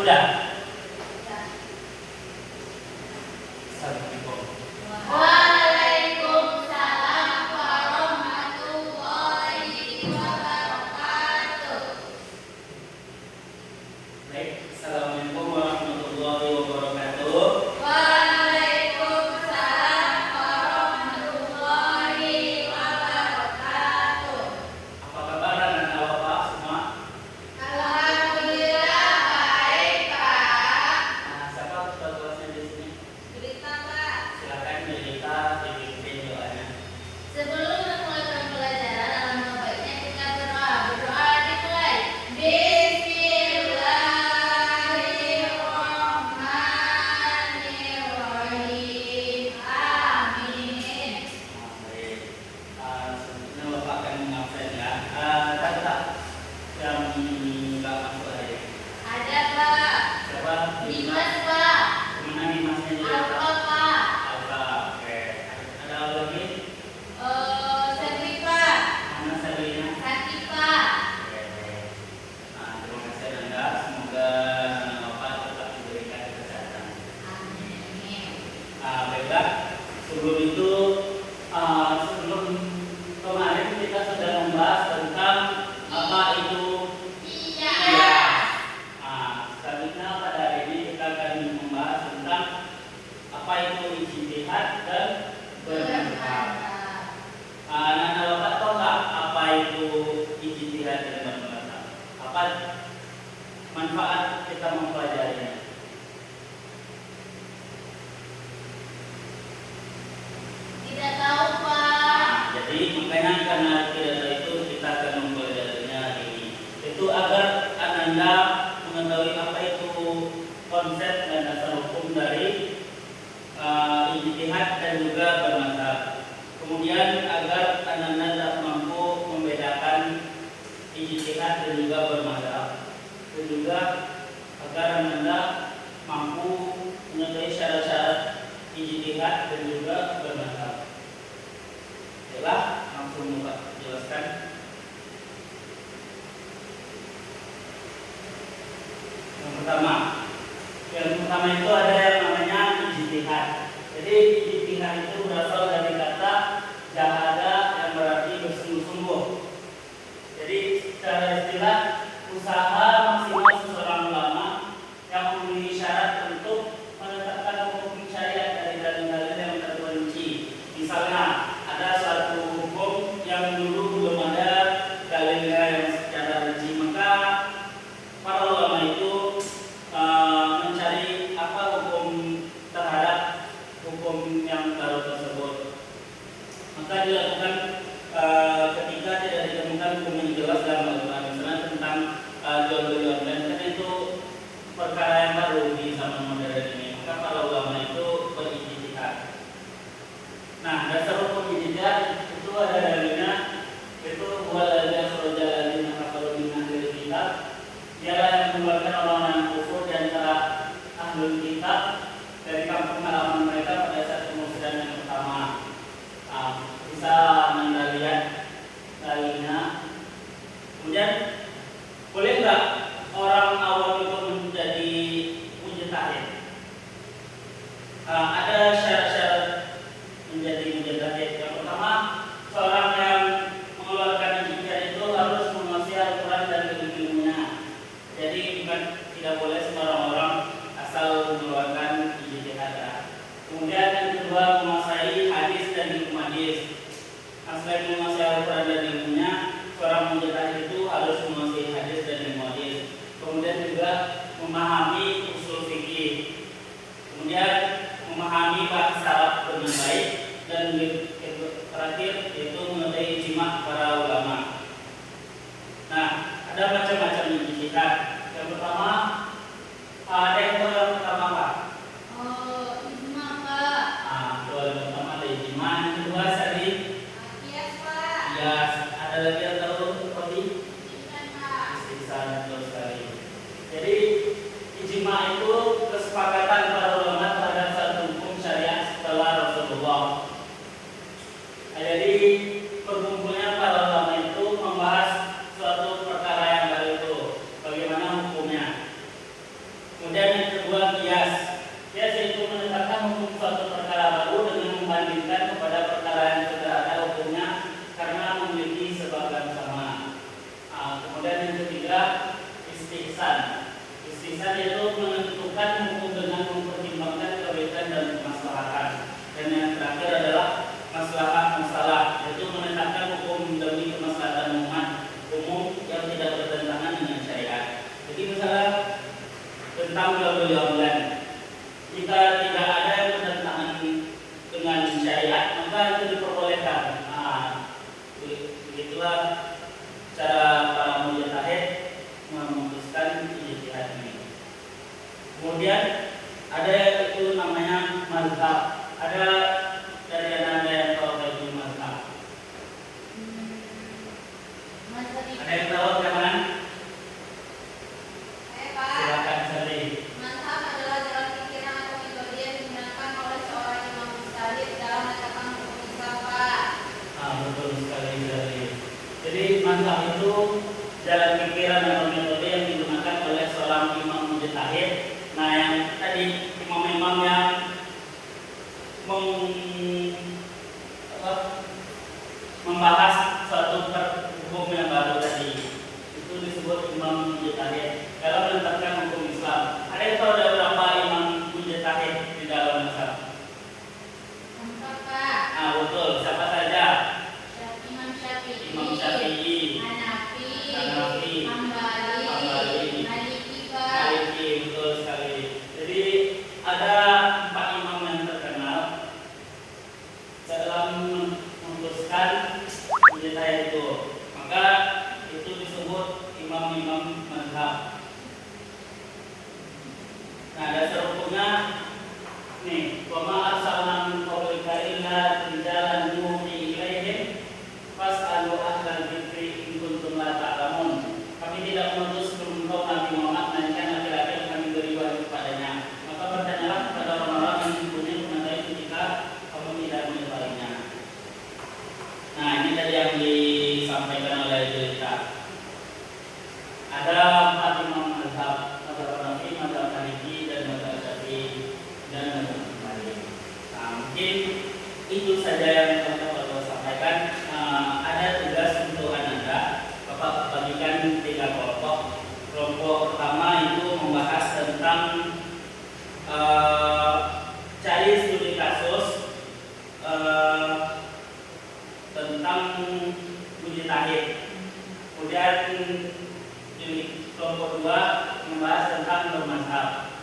Udah. Waalaikumsalam warahmatullahi wabarakatuh. Baik, assalamualaikum warahmatullahi wabarakatuh. Waalaikumsalam warahmatullahi wabarakatuh. Apa kabar anak-anak Bapak semua? Alhamdulillah baik, Pak. Nah, siapa ketua kelasnya di sini? Berita, Pak. Silakan cerita dipimpin doanya. Sebelum memulai pembelajaran, alangkah baiknya kita berdoa. Berdoa dimulai. Bismillahirrahmanirrahim. Amin. Baik. Selanjutnya Bapak akan mengabsen ya. Kata yang nggak masuk hari. Ada, Pak. Siapa? Dimas, Pak. Kemana nih masnya juga? Alfa, Pak. Alfa. Oke. Ada lagi? Sabri, Pak. Mana Sabrina? Sati, Pak. Oke. Nah, terima kasih Anda. Semoga anak Bapak tetap diberikan kesehatan. Amin. Baiklah. Sebelum itu, sebelum kemarin kita sudah membahas tentang apa itu Iya. kias. Selanjutnya pada hari ini kita akan membahas tentang apa itu ijtihad dan bermanfaat. Anak-anak Bapak tahu nggak apa itu ijtihad dan bermanfaat? Apa manfaat kita mempelajarinya? Tidak tahu, Pak. Jadi makanya karena tidak tahu itu kita akan mempelajarinya hari ini. Itu agar Anda mengetahui apa itu konsep dan dasar hukum dari ijtihad dan juga bermadzhab. Kemudian agar Anda dapat mampu membedakan ijtihad dan juga bermadzhab. Dan juga agar Anda mampu mengetahui syarat-syarat ijtihad dan juga bermadzhab. Baiklah, langsung Pak jelaskan. Yang pertama itu ada yang namanya ijtihad. Jadi ijtihad itu berasal dari kata jahada yang berarti bersungguh-sungguh. Jadi secara istilah usaha maksimal seseorang ulama yang memenuhi syarat untuk menetapkan hukum syariat dari dalil-dalil yang terperinci. Misalnya ada suatu hukum yang dulu belum ada dalilnya yang secara rinci, maka para ulama itu mencari apa hukum terhadap hukum yang baru tersebut. Maka dilakukan ketika tidak ditemukan hukum yang jelas dalam Al-Quran, misalnya tentang jual beli online, kan itu perkara yang baru di zaman modern ini. Maka para ulama itu berijtihad. Nah, dasar hukum ijtihad itu ada dalilnya, itu waladzi akhrajal ladzina kafaru min ahlil kitab. Dialah yang mengeluarkan orang-orang yang kufur di antara ahlul kitab dari kampung halaman mereka pada saat pengusiran yang pertama. Bisa Anda lihat dalilnya. Kemudian boleh nggak orang awam itu menjadi mujtahid? Ada syarat-syarat menjadi mujtahid. Yang pertama, seorang yang mengeluarkan ijtihad itu harus menguasai Al-Quran dan ilmu-ilmunya. Jadi bukan tidak boleh sembarang orang asal mengeluarkan ijtihad. Kemudian yang kedua, menguasai hadis dan ilmu hadis. Selain menguasai Al-Quran dan ilmunya, seorang mujtahid itu harus menguasai istihsan. Istihsan itu menentukan hukum dengan mempertimbangkan kebaikan dan kemaslahatan. Dan yang terakhir adalah maslahat, yaitu menetapkan hukum demi kemaslahatan umat umum yang tidak bertentangan dengan syariat. Jadi misalnya tentang jual beli online, jika tidak ada yang bertentangan dengan syariat, maka itu diperbolehkan. Begitulah cara para mujtahid memutuskan ijtihad ini. Kemudian ada itu namanya mazhab. Ada dari anda yang tahu itu mazhab? Ada yang tahu bagaimana? Silakan Sari. Mazhab adalah jalan pikiran atau metode yang digunakan oleh seorang imam mujtahid dalam menetapkan hukum Islam, Pak. Betul sekali Sari. Jadi mazhab itu jalan pikiran atau metode yang digunakan oleh seorang imam mujtahid. Nah, yang tadi imam-imam yang membahas suatu hukum yang baru tadi itu disebut imam mujtahid dalam menetapkan hukum Islam. Ada yang tahu ada berapa imam mujtahid di dalam mazhab? 4, Pak. Betul. Siapa saja? Imam Syafi'i, Imam Syafi'i, Hanafi, Hambali, Maliki, Pak. Maliki, betul sekali. Jadi ada 4 imam yang terkenal dalam memutuskan ijtihad itu. Maka itu disebut imam-imam mazhab. Nah, dasar hukumnya nih, wa ma arsalna min qablika illa rijalan nuhi ilaihim fas'alu ahlal dzikri in kuntum la ta'lamun. Kami tidak mengutus sebelum engkau Nabi Muhammad, melainkan laki-laki yang kami beri wahyu kepadanya. Maka bertanyalah kepada orang-orang yang mempunyai pengetahuan ketika kamu tidak mengetahuinya. Nah, ini tadi yang disampaikan oleh Jelita. Ada 4 imam mazhab, mazhab Hanafi, mazhab Maliki, dan mazhab Syafi'i, dan mazhab Malik. Nah, mungkin itu saja yang dapat Bapak sampaikan. Ada tugas untuk Anda. Bapak bagikan 3 kelompok. Kelompok pertama itu membahas tentang cari studi kasus tentang mujtahid. Kemudian di kelompok 2 membahas tentang bermazhab.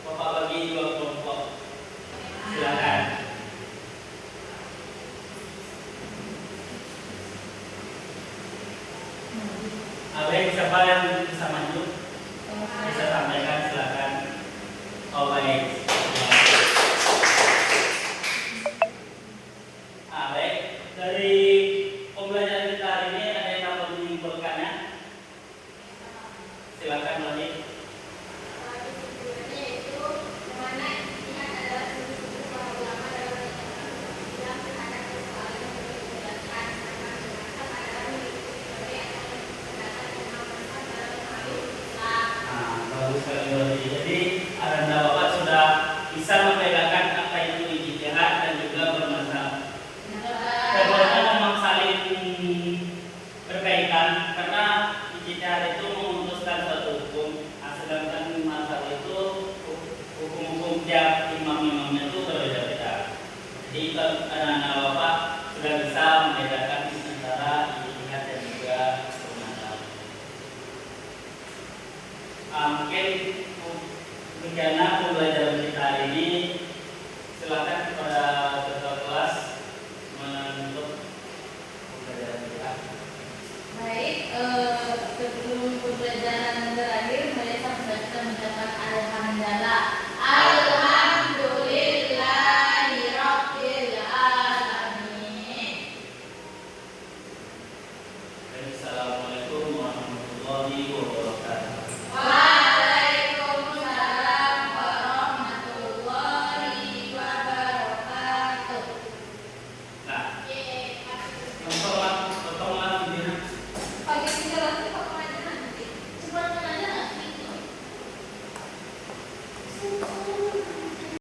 Bapak bagi 2 kelompok. Silakan. Baik, siapa yang bisa maju? Bisa sampaikan, silakan. Baik. Baik, dari pembelajaran kita hari ini ada yang dapat menyimpulkannya? Silakan lagi. Bagus sekali. Jadi Anda Bapak sudah bisa membedakan apa itu ijtihad dan juga bermazhab. Keduanya memang saling berkaitan karena ijtihad itu memutuskan suatu hukum, sedangkan mazhab itu hukum-hukum tiap imam-imamnya itu berbeda-beda. Jadi anak-anak Bapak sudah bisa membedakan antara ijtihad dan juga bermazhab. Mungkin demikianlah pembelajaran kita hari ini. Silakan kepada ketua kelas menutup pembelajaran kita. Baik, sebelum pembelajaran berakhir, mari sama kita mengucapkan alhamdulillah. Alhamdulillahirabbil alamin. Assalamualaikum warahmatullahi wabarakatuh. Waalaikumsalam warahmatullahi wabarakatuh. Nah, potonglah videonya. Pagi tinggal nanti potong aja nanti. Cuma aja nanti.